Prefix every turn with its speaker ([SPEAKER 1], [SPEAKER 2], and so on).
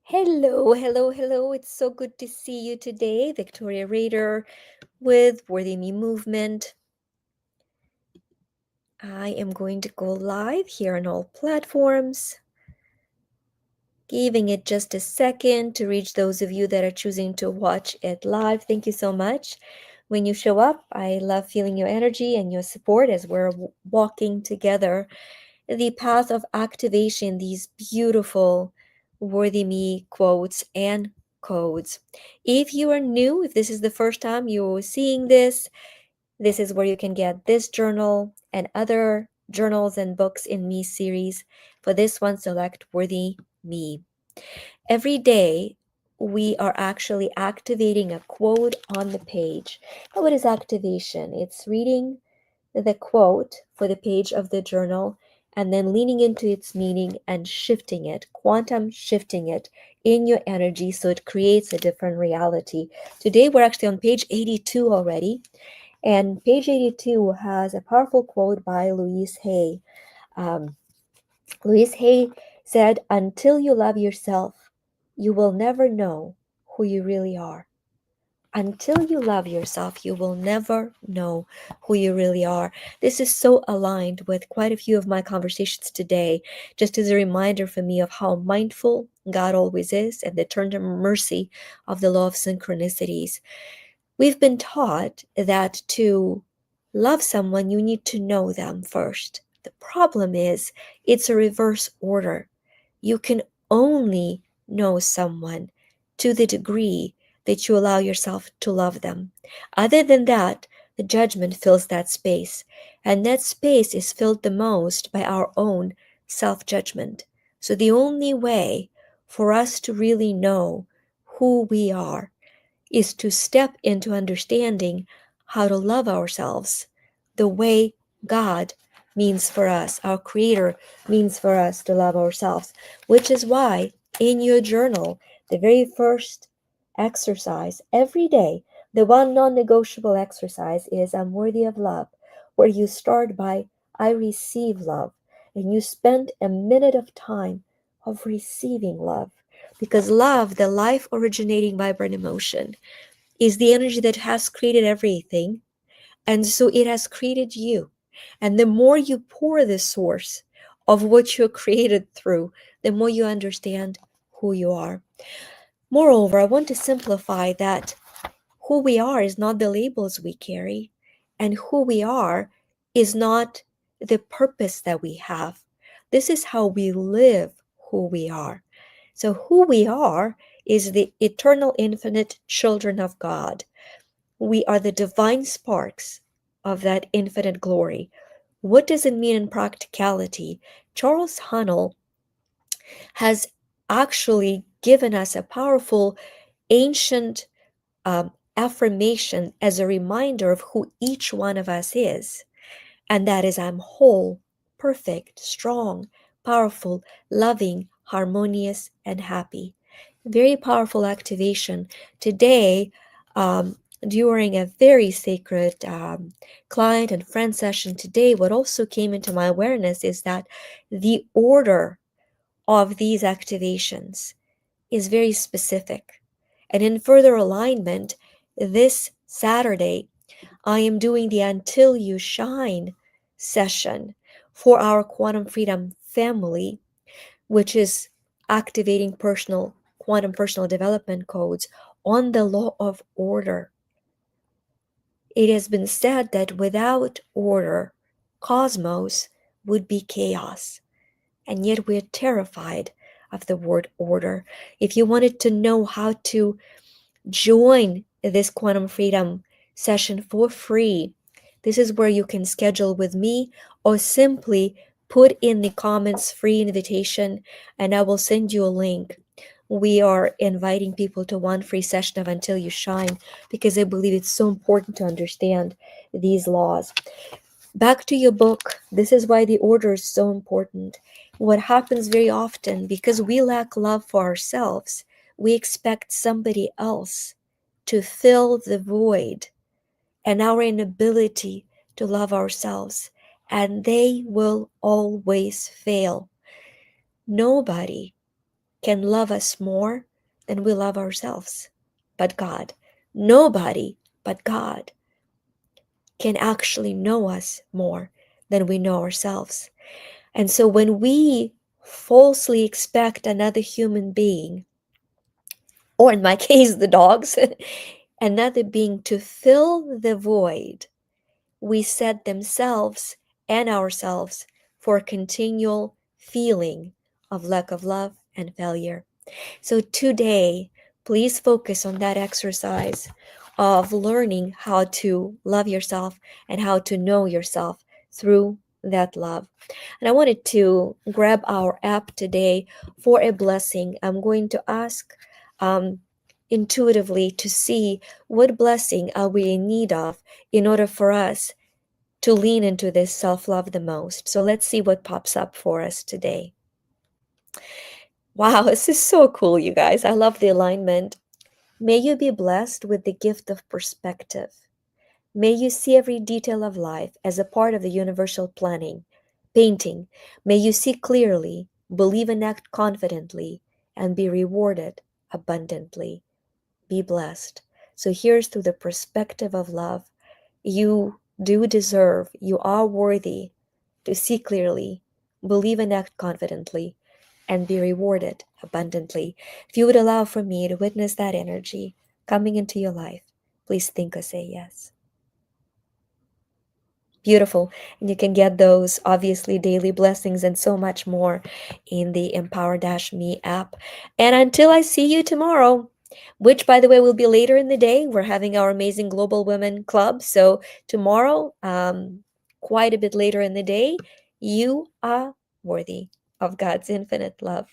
[SPEAKER 1] Hello, hello, hello. It's so good to see you today, Victoria Rader with Worthy Me Movement. I am going to go live here on all platforms, giving it just a second to reach those of you that are choosing to watch it live. Thank you so much. When you show up, I love feeling your energy and your support as we're walking together the path of activation, these beautiful Worthy Me quotes and codes. If you are new, if this is the first time you're seeing this, this is where you can get this journal and other journals and books in me series. For this one, select Worthy Me. Every day, we are actually activating a quote on the page. Now, what is activation? It's reading the quote for the page of the journal and then leaning into its meaning and shifting it, quantum shifting it in your energy so it creates a different reality. Today we're actually on page 82 already, and page 82 has a powerful quote by Louise Hay. Um, Louise Hay said, "Until you love yourself, you will never know who you really are." Until you love yourself, you will never know who you really are. This is so aligned with quite a few of my conversations today, just as a reminder for me of how mindful God always is and the tender mercy of the law of synchronicities. We've been taught that to love someone, you need to know them first. The problem is, it's a reverse order. You can only know someone to the degree that you allow yourself to love them. Other than that, the judgment fills that space, and that space is filled the most by our own self judgment. So, the only way for us to really know who we are is to step into understanding how to love ourselves the way God means for us, our Creator means for us to love ourselves, which is why in your journal, the very first exercise every day, the one non negotiable exercise is I'm worthy of love, where you start by I receive love, and you spend a minute of time of receiving love. Because love, the life originating vibrant emotion, is the energy that has created everything. And so it has created you. And the more you pour the source of what you're created through, the more you understand who you are. Moreover, I want to simplify that who we are is not the labels we carry, and who we are is not the purpose that we have. This is how we live who we are. So, who we are is the eternal, infinite children of God. We are the divine sparks of that infinite glory. What does it mean in practicality? Charles Hunnell has actually given us a powerful ancient affirmation as a reminder of who each one of us is. And that is, I'm whole, perfect, strong, powerful, loving, harmonious, and happy. Very powerful activation. Today, during a very sacred client and friend session today, what also came into my awareness is that the order of these activations is very specific. And in further alignment, this Saturday, I am doing the Until You Shine session for our Quantum Freedom family, which is activating quantum personal development codes on the law of order. It has been said that without order, cosmos would be chaos. And yet we're terrified of the word order. If you wanted to know how to join this quantum freedom session for free, this is where you can schedule with me, or simply put in the comments free invitation and I will send you a link. We are inviting people to one free session of Until You Shine because I believe it's so important to understand these laws. Back to your book. This is why the order is so important. What happens very often, because we lack love for ourselves, we expect somebody else to fill the void and our inability to love ourselves, and they will always fail. Nobody can love us more than we love ourselves, but God. Nobody but God can actually know us more than we know ourselves. And so when we falsely expect another human being, or in my case, the dogs, another being to fill the void, we set themselves and ourselves for continual feeling of lack of love and failure. So today, please focus on that exercise of learning how to love yourself and how to know yourself through that love. And I wanted to grab our app today for a blessing. I'm going to ask um, intuitively to see what blessing are we in need of in order for us to lean into this self love the most. So let's see what pops up for us today. Wow, this is so cool, you guys. I love the alignment. May you be blessed with the gift of perspective. May you see every detail of life as a part of the universal planning, painting. May you see clearly, believe and act confidently, and be rewarded abundantly. Be blessed. So here's through the perspective of love. You do deserve, you are worthy to see clearly, believe and act confidently, and be rewarded abundantly. If you would allow for me to witness that energy coming into your life, please think or say yes. Beautiful. And you can get those obviously daily blessings and so much more in the Empower Me app. And until I see you tomorrow, which by the way will be later in the day, we're having our amazing Global Women Club. So tomorrow, quite a bit later in the day, you are worthy of God's infinite love.